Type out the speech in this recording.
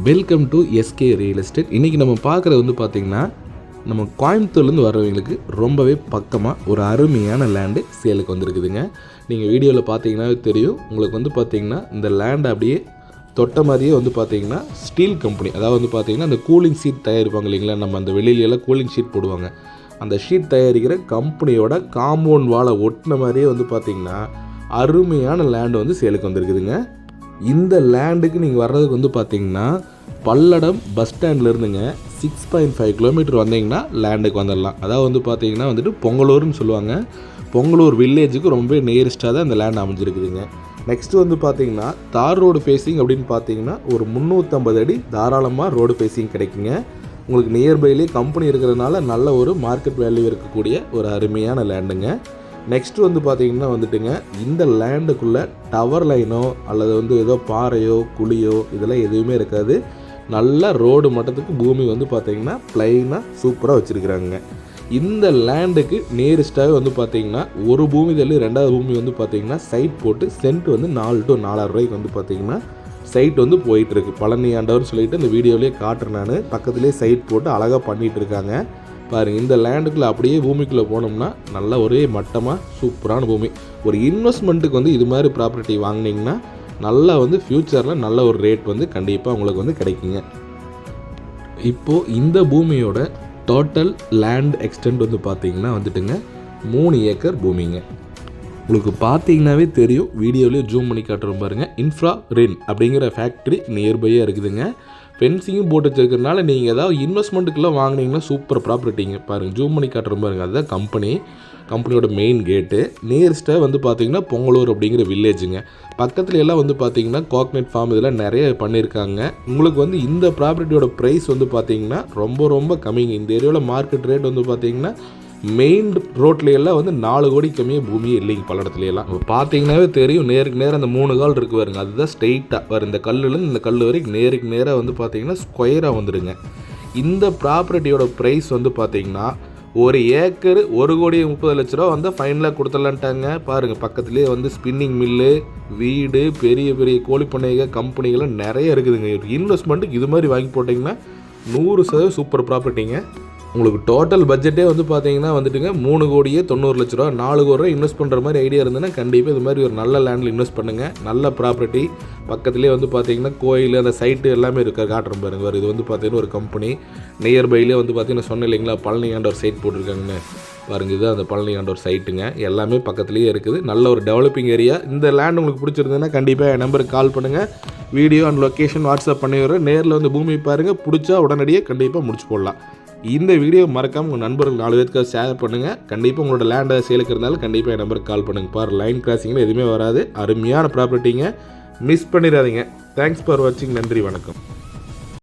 Welcome to SK real estate. இன்றைக்கி நம்ம பார்க்குறது வந்து பார்த்திங்கன்னா நம்ம கோயம்புத்தூர்லேருந்து வர்றவங்களுக்கு ரொம்பவே பக்கமாக ஒரு அருமையான லேண்டு சேலுக்கு வந்துருக்குதுங்க. நீங்கள் வீடியோவில் பார்த்தீங்கன்னாவே தெரியும். உங்களுக்கு வந்து பார்த்திங்கன்னா இந்த லேண்ட் அப்படியே தொட்ட மாதிரியே வந்து பார்த்திங்கன்னா ஸ்டீல் கம்பெனி, அதாவது வந்து பார்த்திங்கன்னா அந்த கூலிங் ஷீட் தயாரிப்பாங்க இல்லைங்களா, நம்ம அந்த வெளியிலெல்லாம் கூலிங் ஷீட் போடுவாங்க, அந்த ஷீட் தயாரிக்கிற கம்பெனியோட காம்பவுண்ட் வாழை ஒட்டின மாதிரியே வந்து பார்த்திங்கன்னா அருமையான லேண்டு வந்து சேலுக்கு வந்துருக்குதுங்க. இந்த லேண்டுக்கு நீங்கள் வர்றதுக்கு வந்து பார்த்திங்கன்னா பல்லடம் பஸ் ஸ்டாண்ட்லேருந்துங்க 6.5 கிலோமீட்டர் வந்தீங்கன்னா லேண்டுக்கு வந்துடலாம். அதாவது வந்து பார்த்திங்கன்னா வந்துட்டு பொங்கலூர்னு சொல்லுவாங்க. பொங்கலூர் வில்லேஜுக்கு ரொம்ப நியரஸ்ட்டாக தான் இந்த லேண்ட் அமைஞ்சிருக்குதுங்க. நெக்ஸ்ட்டு வந்து பார்த்திங்கன்னா தார் ரோடு ஃபேஸிங் அப்படின்னு பார்த்தீங்கன்னா ஒரு 350 அடி தாராளமாக ரோடு ஃபேஸிங் கிடைக்குங்க. உங்களுக்கு நியர்பைலேயே கம்பெனி இருக்கிறதுனால நல்ல ஒரு மார்க்கெட் வேல்யூ இருக்கக்கூடிய ஒரு அருமையான லேண்டுங்க. நெக்ஸ்ட்டு வந்து பார்த்திங்கன்னா வந்துட்டுங்க இந்த லேண்டுக்குள்ளே டவர் லைனோ அல்லது வந்து ஏதோ பாறையோ குழியோ இதெல்லாம் எதுவுமே இருக்காது. நல்ல ரோடு மட்டத்துக்கு பூமி வந்து பார்த்திங்கன்னா ப்ளைனாக சூப்பராக வச்சுருக்குறாங்க. இந்த லேண்டுக்கு நியரஸ்ட்டாகவே வந்து பார்த்திங்கன்னா ஒரு பூமி தள்ளி ரெண்டாவது பூமி வந்து பார்த்திங்கன்னா சைட் போட்டு சென்ட் வந்து 4 to 4.5 ரூபாய்க்கு வந்து பார்த்திங்கன்னா சைட் வந்து போயிட்டுருக்கு. பழனி ஆண்டவர்னு சொல்லிட்டு இந்த வீடியோலேயே காட்டுறேன் நான். பக்கத்துலேயே சைட் போட்டு அழகாக பண்ணிகிட்டு இருக்காங்க பாருங்கள். இந்த லேண்டுக்குள்ளே அப்படியே பூமிக்குள்ளே போனோம்னா நல்ல ஒரே மட்டமாக சூப்பரான பூமி. ஒரு இன்வெஸ்ட்மெண்ட்டுக்கு வந்து இது மாதிரி ப்ராப்பர்ட்டி வாங்கினீங்கன்னா நல்லா வந்து ஃப்யூச்சரில் நல்ல ஒரு ரேட் வந்து கண்டிப்பாக உங்களுக்கு வந்து கிடைக்குங்க. இப்போது இந்த பூமியோட டோட்டல் லேண்ட் எக்ஸ்டெண்ட் வந்து பார்த்திங்கன்னா வந்துட்டுங்க 3 ஏக்கர் பூமிங்க. உங்களுக்கு பார்த்தீங்கன்னாவே தெரியும், வீடியோலேயே ஜூம் பண்ணி காட்டுறோம் பாருங்கள். இன்ஃப்ரா ரென் அப்படிங்கிற ஃபேக்ட்ரி நியர்பையாக இருக்குதுங்க. ஃபென்சிங்கும் போட்டு வச்சுருக்கிறதுனால நீங்கள் ஏதாவது இன்வெஸ்ட்மெண்ட்டுக்கெல்லாம் வாங்கினீங்கன்னா சூப்பர் ப்ராப்பர்ட்டிங்க. பாருங்கள், ஜூம் பண்ணி காட்டுற பாருங்கள். அதுதான் கம்பெனியோட மெயின் கேட்டு. நியரஸ்ட்டாக வந்து பார்த்திங்கன்னா பொங்கலூர் அப்படிங்கிற வில்லேஜுங்க. பக்கத்துல எல்லாம் வந்து பார்த்திங்கன்னா கோகனட் ஃபார்ம் இதெல்லாம் நிறைய பண்ணியிருக்காங்க. உங்களுக்கு வந்து இந்த ப்ராப்பர்ட்டியோட ப்ரைஸ் வந்து பார்த்திங்கன்னா ரொம்ப ரொம்ப கம்மிங்க. இந்த ஏரியாவில் மார்க்கெட் ரேட் வந்து பார்த்திங்கன்னா மெயின் ரோட்லையெல்லாம் வந்து 4 கோடி கம்மியாக பூமியே இல்லைங்க. பல்லடத்துலையெல்லாம் பார்த்தீங்கன்னாவே தெரியும், நேருக்கு நேரம் அந்த 3 கால் இருக்கு பாருங்க, அதுதான் ஸ்ட்ரெயிட்டாக வரும். இந்த கல்லுலேருந்து இந்த கல் வரைக்கும் நேருக்கு நேராக வந்து பார்த்தீங்கன்னா ஸ்கொயராக வந்துடுங்க. இந்த ப்ராப்பர்ட்டியோட ப்ரைஸ் வந்து பார்த்தீங்கன்னா 1 ஏக்கர் 1,30,00,000 வந்து ஃபைனலாக கொடுத்துடலான்ட்டாங்க. பாருங்கள், பக்கத்துலேயே வந்து ஸ்பின்னிங் மில்லு, வீடு, பெரிய பெரிய கோழி பண்ணைகள், கம்பெனிகள்லாம் நிறைய இருக்குதுங்க. இன்வெஸ்ட்மெண்ட்டுக்கு இது மாதிரி வாங்கி போட்டிங்கன்னா 100% சூப்பர் ப்ராப்பர்ட்டிங்க. உங்களுக்கு டோட்டல் பட்ஜெட்டே வந்து பார்த்தீங்கன்னா வந்துட்டுங்க 3,90,00,000, 4 கோடி ரூபா இன்வெஸ்ட் பண்ணுற மாதிரி ஐடியா இருந்ததுன்னா கண்டிப்பாக இது மாதிரி ஒரு நல்ல லேண்டில் இன்வெஸ்ட் பண்ணுங்கள். நல்ல ப்ராப்பர்ட்டி. பக்கத்துலேயே வந்து பார்த்தீங்கன்னா கோயில், அந்த சைட்டு எல்லாமே இருக்க காட்டுறோம் பாருங்க. இது வந்து பார்த்தீங்கன்னா ஒரு கம்பெனி நியர்பைலேயே வந்து பார்த்தீங்கன்னா சொன்ன இல்லைங்களா, பழனி ஆண்டவர் சைட் போட்டிருக்காங்கன்னு பாருங்க. இது அந்த பழனி ஆண்டவர் சைட்டுங்க. எல்லாமே பக்கத்துலேயே இருக்குது. நல்ல ஒரு டெவலப்பிங் ஏரியா. இந்த லேண்ட் உங்களுக்கு பிடிச்சிருந்ததுன்னா கண்டிப்பாக என் நம்பருக்கு கால் பண்ணுங்கள். வீடியோ அண்ட் லொக்கேஷன் வாட்ஸ்அப் பண்ணி விடுறேன். நேரில் வந்து பூமி பாருங்கள். பிடிச்சா உடனடியாக கண்டிப்பாக முடிச்சு போடலாம். இந்த வீடியோ மறக்காமல் உங்கள் நண்பர்கள் 4 பேருக்கு ஷேர் பண்ணுங்கள். கண்டிப்பாக உங்களோட லேண்டை சேலுக்கு இருந்தாலும் கண்டிப்பாக என் நம்பருக்கு கால் பண்ணுங்கள். பாரு, லைன் கிராசிங்கில் எதுவுமே வராது. அருமையான ப்ராப்பர்ட்டிங்க, மிஸ் பண்ணிடாதீங்க. தேங்க்ஸ் ஃபார் வாட்சிங். நன்றி, வணக்கம்.